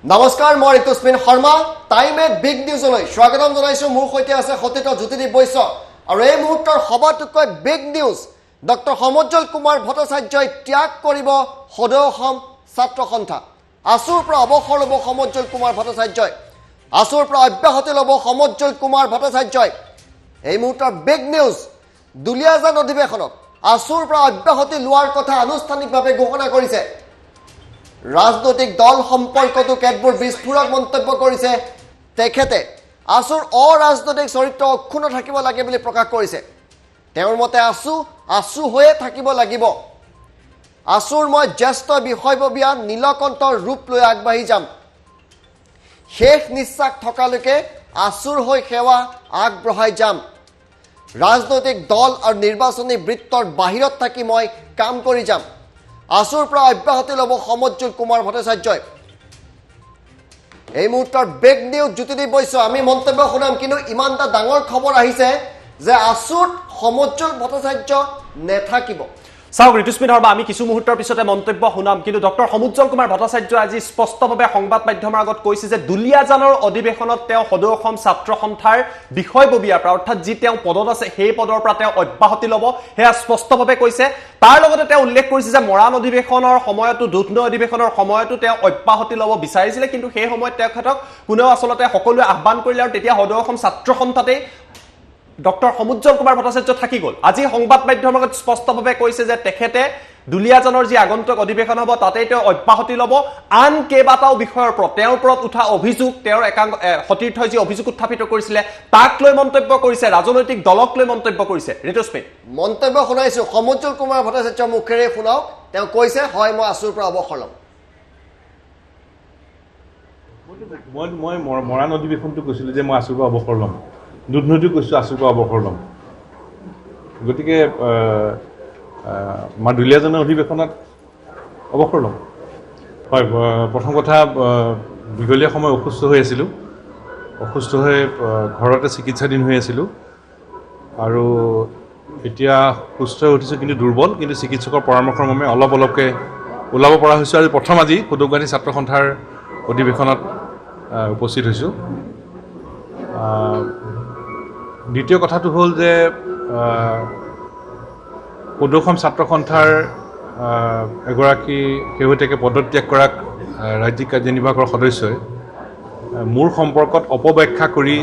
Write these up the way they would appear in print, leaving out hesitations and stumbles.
নমস্কাৰ মই Ritusmin Sharma time at big নিউজলৈ স্বাগতম জনাইছোঁ মোৰ সৈতে আছে সতীৰ্থ জ্যোতিদীপ বৈশ্য আৰু এই মুহূৰ্তৰ সবাতোকৈ বিগ নিউজ ডক্টৰ সমজ্জল কুমাৰ ভট্টাচাৰ্যই ত্যাগ কৰিব সদৌ অসম ছাত্ৰ সন্থা আসুৰ পৰা অৱসৰ ল'ব সমজ্জল কুমাৰ ভট্টাচাৰ্যই আসুৰ পৰা অব্যাহতি ল'ব সমজ্জল কুমাৰ ভট্টাচাৰ্যই এই মুহূৰ্তৰ বিগ নিউজ দুলীয়াজান অধিৱেশনত আসুৰ পৰা অব্যাহতি লোৱাৰ কথা আনুষ্ঠানিকভাৱে ঘোষণা কৰিছে ৰাজনৈতিক দল সম্পৰ্কটো কেতবোৰ বিস্ফোৰক মন্তব্য কৰিছে তেখেতে আসুৰ অৰাজনৈতিক চৰিত্ৰ অক্ষুণ্ণ থাকিব লাগে বুলি প্ৰকাশ কৰিছে তেওঁৰ মতে আসু হৈয়ে থাকিব লাগিব আসুৰ মই জ্যেষ্ঠ বিষয়ববীয়া নীলকণ্ঠৰ ৰূপ লৈ আগবাঢ়ি যাম শেষ নিশ্বাস থকালৈকে আসুৰ হৈ সেৱা আগবঢ়াই যাম ৰাজনৈতিক দল আৰু নিৰ্বাচনী বৃত্তৰ বাহিৰত থাকি মই কাম কৰি যাম আসুৰ পৰা অব্যাহতি ল'ব সমজ্জল কুমাৰ ভট্টাচাৰ্যই এই মুহূৰ্তৰ বিগ নিউজ জ্যোতিদীপ বৈশ্য আমি মন্তব্য শুনাম কিন্তু ইমান এটা ডাঙৰ খবৰ আহিছে যে আসুত সমজ্জল ভট্টাচাৰ্য নেথাকিব চাওক ঋতুস্মিন শৰ্মা আমি কিছু মুহূৰ্তৰ পিছতে মন্তব্য শুনাম কিন্তু ডক্টৰ সমজ্জল কুমাৰ ভট্টাচাৰ্য আজি স্পষ্টভাৱে সংবাদ মাধ্যমৰ আগত কৈছে যে দুলীয়াজানৰ অধিৱেশনত তেওঁ সদৌ অসম ছাত্ৰ সন্থাৰ বিষয়ববীয়াৰ পৰা অৰ্থাৎ যি তেওঁ পদত আছে সেই পদৰ পৰা তেওঁ অব্যাহতি ল'ব সেয়া স্পষ্টভাৱে কৈছে তাৰ লগতে তেওঁ উল্লেখ কৰিছে যে মৰাণ অধিৱেশনৰ সময়তো দুধনৈ অধিৱেশনৰ সময়তো তেওঁ অব্যাহতি ল'ব বিচাৰিছিলে কিন্তু সেই সময়ত তেখেতক কোনেও আচলতে সকলোৱে আহ্বান কৰিলে আৰু তেতিয়া সদৌ অসম ছাত্ৰ সন্থাতেই ডক্টৰ সমজ্জল কুমাৰ ভট্টাচাৰ্য থাকি গ'ল আজি সংবাদ মাধ্যমৰ আগত স্পষ্টভাৱে কৈছে যে তেখেতে দুলীয়াজানৰ যি আগন্তুক অধিৱেশন হ'ব তাতেই তেওঁ অব্যাহতি ল'ব আন কেইবাটাও বিষয়ৰ ওপৰত তেওঁৰ ওপৰত উঠা অভিযোগ তেওঁৰ সতীৰ্থই যি অভিযোগ উত্থাপিত কৰিছিলে তাক লৈ মন্তব্য কৰিছে ৰাজনৈতিক দলক লৈ মন্তব্য কৰিছে ঋতুস্মিন মন্তব্য শুনাইছোঁ সমজ্জল কুমাৰ ভট্টাচাৰ্যৰ মুখেৰে শুনাওক তেওঁ কৈছে হয় মই আসুৰ পৰা অৱসৰ ল'ম মই মৰাণ অধিৱেশনটো কৈছিলোঁ যে মই আসুৰ পৰা অৱসৰ ল'ম দুধনৈতো কৈছোঁ আসুৰ পৰা অৱসৰ ল'ম গতিকে মই দুলীয়াজানৰ অধিৱেশনত অৱসৰ ল'ম হয় প্ৰথম কথা দীঘলীয়া সময় অসুস্থ হৈ আছিলোঁ অসুস্থ হৈ ঘৰতে চিকিৎসাধীন হৈ আছিলোঁ আৰু এতিয়া সুস্থ হৈ উঠিছোঁ কিন্তু দুৰ্বল কিন্তু চিকিৎসকৰ পৰামৰ্শৰ মৰ্মে অলপকৈ ওলাব পৰা হৈছোঁ আৰু প্ৰথম আজি সদৌ গুৱাহাটী ছাত্ৰ সন্থাৰ অধিৱেশনত উপস্থিত হৈছোঁ দ্বিতীয় কথাটো হ'ল যে সদৌ অসম ছাত্ৰ সন্থাৰ এগৰাকী শেহতীয়াকৈ পদত্যাগ কৰা ৰাজ্যিক কাৰ্যনিৰ্বাহকৰ সদস্যই মোৰ সম্পৰ্কত অপব্যাখ্যা কৰি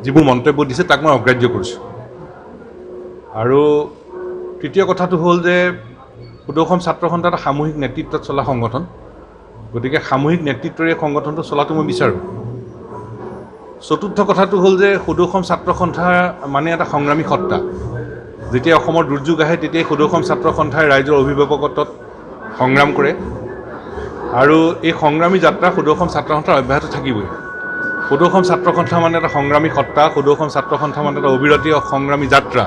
যিবোৰ মন্তব্য দিছে তাক মই অগ্ৰাহ্য কৰিছোঁ আৰু তৃতীয় কথাটো হ'ল যে সদৌ অসম ছাত্ৰ সন্থা এটা সামূহিক নেতৃত্বত চলা সংগঠন গতিকে সামূহিক নেতৃত্বৰে সংগঠনটো চলাটো মই বিচাৰোঁ চতুৰ্থ কথাটো হ'ল যে সদৌ অসম ছাত্ৰ সন্থা মানে এটা সংগ্ৰামী সত্তা যেতিয়া অসমৰ দুৰ্যোগ আহে তেতিয়াই সদৌ অসম ছাত্ৰ সন্থাই ৰাইজৰ অভিভাৱকত্বত সংগ্ৰাম কৰে আৰু এই সংগ্ৰামী যাত্ৰা সদৌ অসম ছাত্ৰ সন্থাৰ অব্যাহত থাকিবই সদৌ অসম ছাত্ৰ সন্থা মানে এটা সংগ্ৰামী সত্তা সদৌ অসম ছাত্ৰ সন্থা মানে এটা অবিৰতি সংগ্ৰামী যাত্ৰা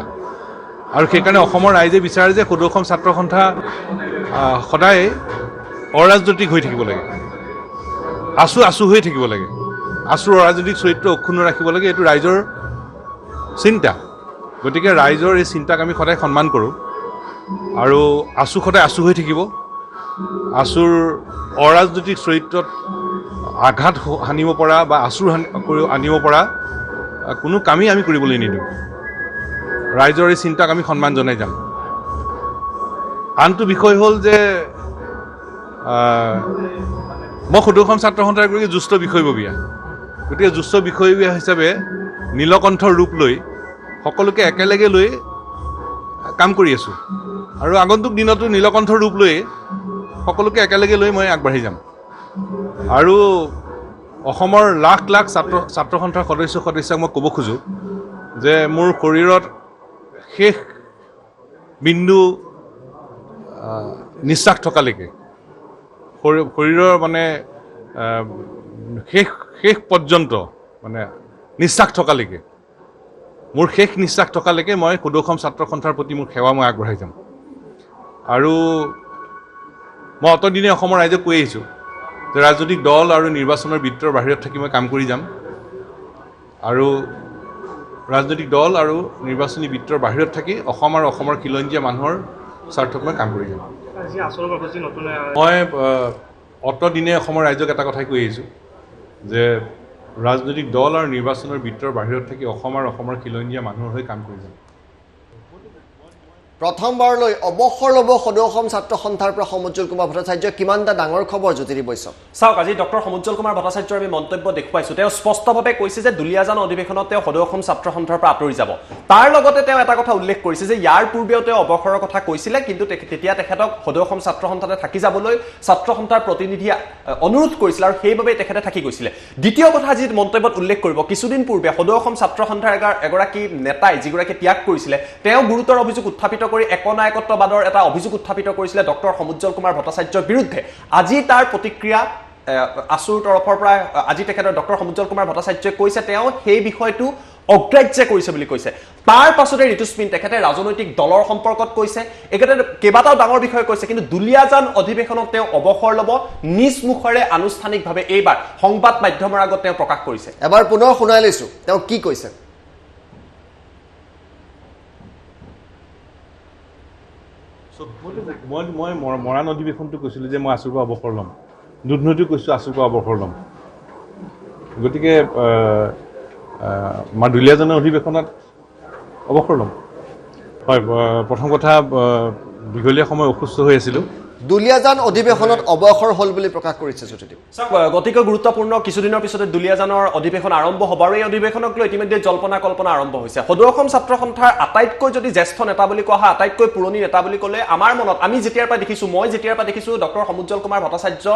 আৰু সেইকাৰণে অসমৰ ৰাইজে বিচাৰে যে সদৌ অসম ছাত্ৰ সন্থা সদায় অৰাজনৈতিক হৈ থাকিব লাগে আসু হৈ থাকিব লাগে আসুৰ অৰাজনৈতিক চৰিত্ৰ অক্ষুণ্ণ ৰাখিব লাগে এইটো ৰাইজৰ চিন্তা গতিকে ৰাইজৰ এই চিন্তাক আমি সদায় সন্মান কৰোঁ আৰু আসু সদায় আসু হৈ থাকিব আসুৰ অৰাজনৈতিক চৰিত্ৰত আঘাত সানিব পৰা বা আসুৰ আনিব পৰা কোনো কামেই আমি কৰিবলৈ নিদিওঁ ৰাইজৰ এই চিন্তাক আমি সন্মান জনাই যাম আনটো বিষয় হ'ল যে মই সদৌ অসম ছাত্ৰ সন্থাৰ এগৰাকী জ্যেষ্ঠ বিষয়ববীয়া গতিকে জ্যেষ্ঠ বিষয়ববীয়া হিচাপে নীলকণ্ঠৰ ৰূপ লৈ সকলোকে একেলগে লৈ কাম কৰি আছোঁ আৰু আগন্তুক দিনতো নীলকণ্ঠৰ ৰূপ লৈ সকলোকে একেলগে লৈ মই আগবাঢ়ি যাম আৰু অসমৰ লাখ লাখ ছাত্ৰ সন্থাৰ সদস্যক মই ক'ব খোজোঁ যে মোৰ শৰীৰত শেষ বিন্দু নিশ্বাস থকালৈকে শৰীৰৰ মানে শেষ পৰ্যন্ত মানে নিশ্বাস থকালৈকে মোৰ শেষ নিশ্বাস থকালৈকে মই সদৌ অসম ছাত্ৰ সন্থাৰ প্ৰতি মোৰ সেৱা মই আগবঢ়াই যাম আৰু মই অতদিনে অসমৰ ৰাইজক কৈ আহিছোঁ যে ৰাজনৈতিক দল আৰু নিৰ্বাচনৰ বৃত্তৰ বাহিৰত থাকি মই কাম কৰি যাম আৰু ৰাজনৈতিক দল আৰু নিৰ্বাচনী বৃত্তৰ বাহিৰত থাকি অসম আৰু অসমৰ খিলঞ্জীয়া মানুহৰ স্বাৰ্থক মই কাম কৰি যাম মই অতদিনে অসমৰ ৰাইজক এটা কথাই কৈ আহিছোঁ যে ৰাজনৈতিক দল আৰু নিৰ্বাচনৰ ভিতৰ বাহিৰত থাকি অসম আৰু অসমৰ খিলঞ্জীয়া মানুহৰ হৈ কাম কৰি যাম প্ৰথমবাৰলৈ অৱসৰ ল'ব সদৌ অসম ছাত্ৰ সন্থাৰ পৰা সমুজ্জ্বল কুমাৰ ভট্টাচাৰ্য কিমানটা ডাঙৰ খবৰ জ্যোতিৰী বৈশ্য চাওক আজি ডক্টৰ সমুজ্জ্বল কুমাৰ ভট্টাচাৰ্যৰ আমি মন্তব্য দেখুৱাইছোঁ তেওঁ স্পষ্টভাৱে কৈছে যে দুলীয়াজান অধিৱেশনত তেওঁ সদৌ অসম ছাত্ৰ সন্থাৰ পৰা আঁতৰি যাব তাৰ লগতে তেওঁ এটা কথা উল্লেখ কৰিছে যে ইয়াৰ পূৰ্বেও তেওঁ অৱসৰৰ কথা কৈছিলে কিন্তু তেতিয়া তেখেতক সদৌ অসম ছাত্ৰ সন্থাতে থাকি যাবলৈ ছাত্ৰ সন্থাৰ প্ৰতিনিধিয়ে অনুৰোধ কৰিছিল আৰু সেইবাবে তেখেতে থাকি গৈছিলে দ্বিতীয় কথা আজি মন্তব্যত উল্লেখ কৰিব কিছুদিন পূৰ্বে সদৌ অসম ছাত্ৰ সন্থাৰ এগৰাকী নেতাই যিগৰাকী ত্যাগ কৰিছিলে তেওঁ গুৰুতৰ অভিযোগ উত্থাপিত কৰি একনায়কত্ববাদৰ এটা অভিযোগ উত্থাপিত কৰিছিলে ডক্টৰ সমুজ্জ্বল কুমাৰ ভট্টাচাৰ্যৰ বিৰুদ্ধে আজি তাৰ প্ৰতিক্ৰিয়া আছুৰ তৰফৰ পৰা আজি তেখেতৰ ডক্টৰ সমুজ্জ্বল কুমাৰ ভট্টাচাৰ্যই কৈছে তেওঁ সেই বিষয়টো অগ্ৰাহ্য কৰিছে বুলি কৈছে তাৰ পাছতে ঋতুস্মিন তেখেতে ৰাজনৈতিক দলৰ সম্পৰ্কত কৈছে একেতে কেইবাটাও ডাঙৰ বিষয় কৈছে কিন্তু দুলীয়াজান অধিৱেশনত তেওঁ অৱসৰ ল'ব নিজ মুখৰে আনুষ্ঠানিকভাৱে এইবাৰ সংবাদ মাধ্যমৰ আগত তেওঁ প্ৰকাশ কৰিছে এবাৰ পুনৰ শুনাই লৈছো তেওঁ কি কৈছে মই মৰাণ অধিৱেশনটো কৈছিলোঁ যে মই আছুৰ পৰা অৱসৰ ল'ম দুধনৈতো কৈছোঁ আছুৰ পৰা অৱসৰ ল'ম গতিকে মই দুলীয়াজানৰ অধিৱেশনত অৱসৰ ল'ম হয় প্ৰথম কথা দীঘলীয়া সময় অসুস্থ হৈ আছিলোঁ দুলীয়াজান অধিৱেশনত অৱসৰ হ'ল বুলি প্ৰকাশ কৰিছে জ্যোতিদীপ গতিকে গুৰুত্বপূৰ্ণ কিছুদিনৰ পিছতে দুলীয়াজানৰ অধিৱেশন আৰম্ভ হ'ব আৰু এই অধিৱেশনক লৈ ইতিমধ্যে জল্পনা কল্পনা আৰম্ভ হৈছে সদৌ অসম ছাত্ৰ সন্থাৰ আটাইতকৈ যদি জ্যেষ্ঠ নেতা বুলি কোৱা হয় আটাইতকৈ পুৰণি নেতা বুলি ক'লে আমাৰ মনত আমি যেতিয়াৰ পৰা দেখিছোঁ মই যেতিয়াৰ পৰা দেখিছোঁ ডক্টৰ সমুজ্জ্বল কুমাৰ ভট্টাচাৰ্য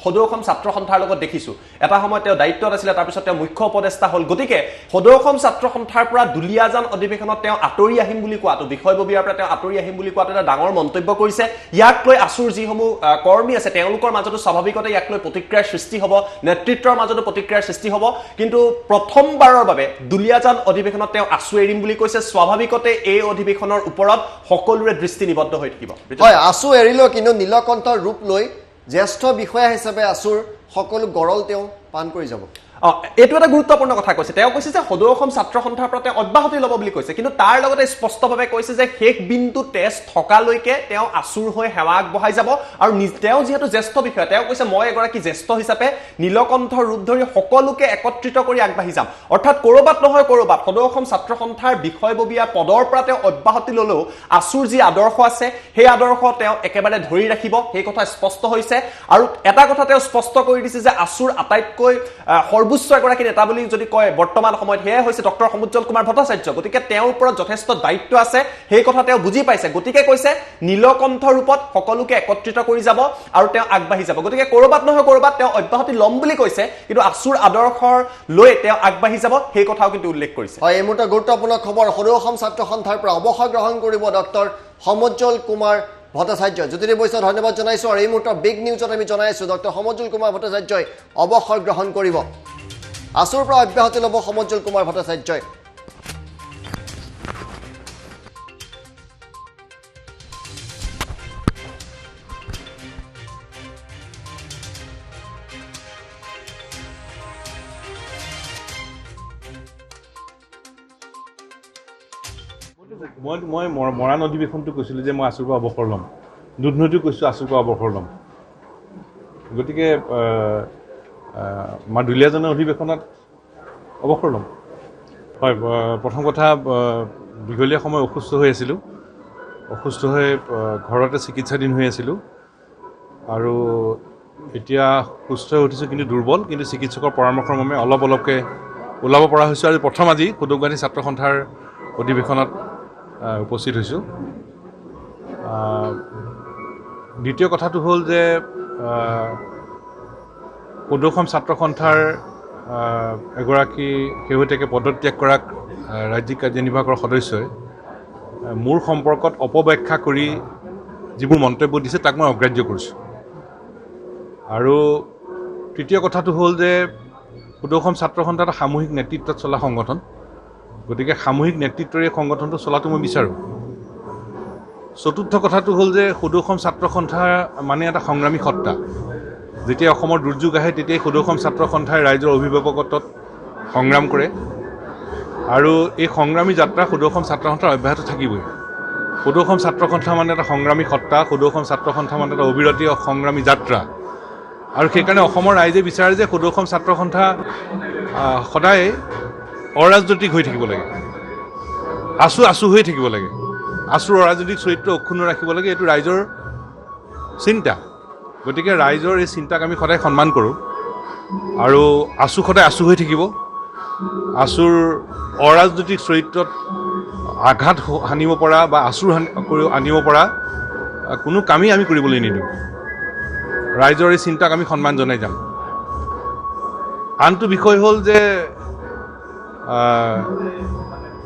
সদৌ অসম ছাত্ৰ সন্থাৰ লগত দেখিছোঁ এটা সময়ত তেওঁ দায়িত্বত আছিলে তাৰপিছত তেওঁ মুখ্য উপদেষ্টা হ'ল গতিকে সদৌ অসম ছাত্ৰ সন্থাৰ পৰা দুলীয়াজান অধিৱেশনত তেওঁ আঁতৰি আহিম বুলি কোৱাটো বিষয়ববীয়াৰ পৰা তেওঁ আঁতৰি আহিম বুলি কোৱাটো এটা ডাঙৰ মন্তব্য কৰিছে ইয়াক লৈ আছুৰ যিসমূহ কৰ্মী আছে তেওঁলোকৰ মাজতো স্বাভাৱিকতে ইয়াক লৈ প্ৰতিক্ৰিয়াৰ সৃষ্টি হ'ব নেতৃত্বৰ মাজতো প্ৰতিক্ৰিয়াৰ সৃষ্টি হ'ব কিন্তু প্ৰথমবাৰৰ বাবে দুলীয়াজান অধিৱেশনত তেওঁ আছু এৰিম বুলি কৈছে স্বাভাৱিকতে এই অধিৱেশনৰ ওপৰত সকলোৰে দৃষ্টি নিবদ্ধ হৈ থাকিব হয় আছু এৰিলেও কিন্তু নীলকণ্ঠৰ ৰূপ লৈ জ্যেষ্ঠ বিষয়া হিচাপে আছুৰ সকলো গৰল তেওঁ পান কৰি যাব এইটো এটা গুৰুত্বপূৰ্ণ কথা কৈছে তেওঁ কৈছে যে সদৌ অসম ছাত্ৰ সন্থাৰ পৰা তেওঁ অব্যাহতি ল'ব বুলি কৈছে কিন্তু তাৰ লগতে স্পষ্টভাৱে কৈছে যে শেষ বিন্দু তেজ থকালৈকে তেওঁ আছুৰ হৈ সেৱা আগবঢ়াই যাব আৰু তেওঁ যিহেতু জ্যেষ্ঠ বিষয়া তেওঁ কৈছে মই এগৰাকী জ্যেষ্ঠ হিচাপে নীলকণ্ঠৰ ৰূপ ধৰি সকলোকে একত্ৰিত কৰি আগবাঢ়ি যাম অৰ্থাৎ ক'ৰবাত নহয় ক'ৰবাত সদৌ অসম ছাত্ৰ সন্থাৰ বিষয়ববীয়া পদৰ পৰা তেওঁ অব্যাহতি ল'লেও আছুৰ যি আদৰ্শ আছে সেই আদৰ্শ তেওঁ একেবাৰে ধৰি ৰাখিব সেই কথা স্পষ্ট হৈছে আৰু এটা কথা তেওঁ স্পষ্ট কৰি দিছে যে আছুৰ আটাইতকৈ সৰ্বোচ্চ এগৰাকী নেতা বুলি যদি কয় বৰ্তমান সময়ত সেয়াই হৈছে ডক্টৰ সমুজ্জ্বল কুমাৰ ভট্টাচাৰ্য গতিকে তেওঁৰ ওপৰত যথেষ্ট দায়িত্ব আছে সেই কথা তেওঁ বুজি পাইছে গতিকে কৈছে নীলকণ্ঠ ৰূপত সকলোকে একত্ৰিত কৰি যাব আৰু তেওঁ আগবাঢ়ি যাব গতিকে ক'ৰবাত নহয় ক'ৰবাত তেওঁ অব্যাহতি ল'ম বুলি কৈছে কিন্তু আছুৰ আদৰ্শৰ লৈ তেওঁ আগবাঢ়ি যাব সেই কথাও কিন্তু উল্লেখ কৰিছে হয় এই মুহূৰ্তৰ গুৰুত্বপূৰ্ণ খবৰ সদৌ অসম ছাত্ৰ সন্থাৰ পৰা অৱসৰ গ্ৰহণ কৰিব ডক্টৰ সমুজ্জ্বল কুমাৰ ভট্টাচাৰ্য জ্যোতিদীপ বৈশ্য ধন্যবাদ জনাইছোঁ আৰু এই মুহূৰ্তৰ বিগ নিউজত আমি জনাইছোঁ ডক্টৰ সমুজ্জ্বল কুমাৰ ভট্টাচাৰ্যই অৱসৰ গ্ৰহণ কৰিব আছুৰ পৰা অব্যাহতি ল'ব সমুজ্জ্বল কুমাৰ ভট্টাচাৰ্যই মই মৰাণ অধিৱেশনটো কৈছিলোঁ যে মই আছুৰ পৰা অৱসৰ ল'ম দুধনৈতো কৈছোঁ আছুৰ পৰা অৱসৰ ল'ম গতিকে মই দুলীয়াজানৰ অধিৱেশনত অৱসৰ ল'ম হয় প্ৰথম কথা দীঘলীয়া সময় অসুস্থ হৈ আছিলোঁ অসুস্থ হৈ ঘৰতে চিকিৎসাধীন হৈ আছিলোঁ আৰু এতিয়া সুস্থ হৈ উঠিছোঁ কিন্তু দুৰ্বল কিন্তু চিকিৎসকৰ পৰামৰ্শৰ মৰ্মে অলপকৈ ওলাব পৰা হৈছোঁ আৰু প্ৰথম আজি সদৌ গুৱাহাটী ছাত্ৰ সন্থাৰ অধিৱেশনত উপস্থিত হৈছোঁ দ্বিতীয় কথাটো হ'ল যে সদৌ অসম ছাত্ৰ সন্থাৰ এগৰাকী শেহতীয়াকৈ পদত্যাগ কৰা ৰাজ্যিক কাৰ্যনিৰ্বাহকৰ সদস্যই মোৰ সম্পৰ্কত অপব্যাখ্যা কৰি যিবোৰ মন্তব্য দিছে তাক মই অগ্ৰাহ্য কৰিছোঁ আৰু তৃতীয় কথাটো হ'ল যে সদৌ অসম ছাত্ৰ সন্থা এটা সামূহিক নেতৃত্বত চলা সংগঠন গতিকে সামূহিক নেতৃত্বৰে এই সংগঠনটো চলাটো মই বিচাৰোঁ চতুৰ্থ কথাটো হ'ল যে সদৌ অসম ছাত্ৰ সন্থা মানে এটা সংগ্ৰামী সত্তা যেতিয়া অসমৰ দুৰ্যোগ আহে তেতিয়াই সদৌ অসম ছাত্ৰ সন্থাই ৰাইজৰ অভিভাৱকত্বত সংগ্ৰাম কৰে আৰু এই সংগ্ৰামী যাত্ৰা সদৌ অসম ছাত্ৰ সন্থাৰ অব্যাহত থাকিবই সদৌ অসম ছাত্ৰ সন্থা মানে এটা সংগ্ৰামী সত্তা সদৌ অসম ছাত্ৰ সন্থা মানে এটা অবিৰতীয় সংগ্ৰামী যাত্ৰা আৰু সেইকাৰণে অসমৰ ৰাইজে বিচাৰে যে সদৌ অসম ছাত্ৰ সন্থা সদায় অৰাজনৈতিক হৈ থাকিব লাগে, আছু হৈ থাকিব লাগে, আছুৰ অৰাজনৈতিক চৰিত্ৰ অক্ষুণ্ণ ৰাখিব লাগে। এইটো ৰাইজৰ চিন্তা। গতিকে ৰাইজৰ এই চিন্তাক আমি সদায় সন্মান কৰোঁ আৰু আছু সদায় আছু হৈ থাকিব। আছুৰ অৰাজনৈতিক চৰিত্ৰত আঘাত সানিব পৰা বা আছুৰ আনিব পৰা কোনো কামেই আমি কৰিবলৈ নিদিওঁ। ৰাইজৰ এই চিন্তাক আমি সন্মান জনাই যাম। আনটো বিষয় হ'ল যে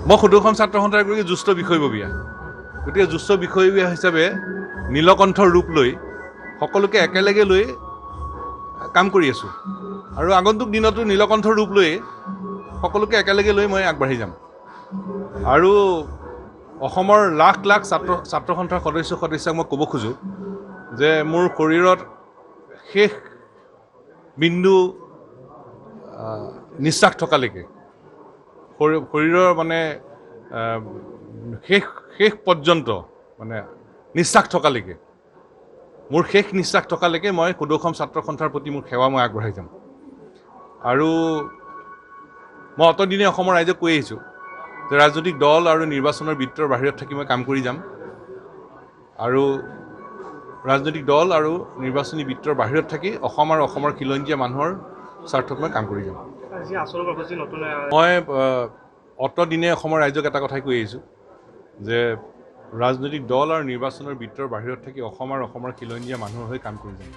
মই সদৌ অসম ছাত্ৰ সন্থাৰ এগৰাকী জ্যেষ্ঠ বিষয়ববীয়া। গতিকে জ্যেষ্ঠ বিষয়ববীয়া হিচাপে নীলকণ্ঠৰ ৰূপ লৈ সকলোকে একেলগে লৈ কাম কৰি আছোঁ আৰু আগন্তুক দিনতো নীলকণ্ঠৰ ৰূপ লৈ সকলোকে একেলগে লৈ মই আগবাঢ়ি যাম। আৰু অসমৰ লাখ লাখ ছাত্ৰ সন্থাৰ সদস্যক মই ক'ব খোজোঁ যে মোৰ শৰীৰত শেষ বিন্দু নিশ্বাস থকালৈকে, শৰীৰৰ মানে শেষ পৰ্যন্ত মানে নিশ্বাস থকালৈকে, মোৰ শেষ নিশ্বাস থকালৈকে মই সদৌ অসম ছাত্ৰ সন্থাৰ প্ৰতি মোৰ সেৱা মই আগবঢ়াই যাম। আৰু মই অতদিনে অসমৰ ৰাইজক কৈ আহিছোঁ যে ৰাজনৈতিক দল আৰু নিৰ্বাচনৰ বৃত্তৰ বাহিৰত থাকি মই কাম কৰি যাম আৰু ৰাজনৈতিক দল আৰু নিৰ্বাচনী বৃত্তৰ বাহিৰত থাকি অসম আৰু অসমৰ খিলঞ্জীয়া মানুহৰ স্বাৰ্থত মই কাম কৰি যাম। মই অতদিনে অসমৰ ৰাইজক এটা কথাই কৈ আহিছোঁ যে ৰাজনৈতিক দল আৰু নিৰ্বাচনৰ বৃত্তৰ বাহিৰত থাকি অসম আৰু অসমৰ খিলঞ্জীয়া মানুহৰ হৈ কাম কৰি যাম।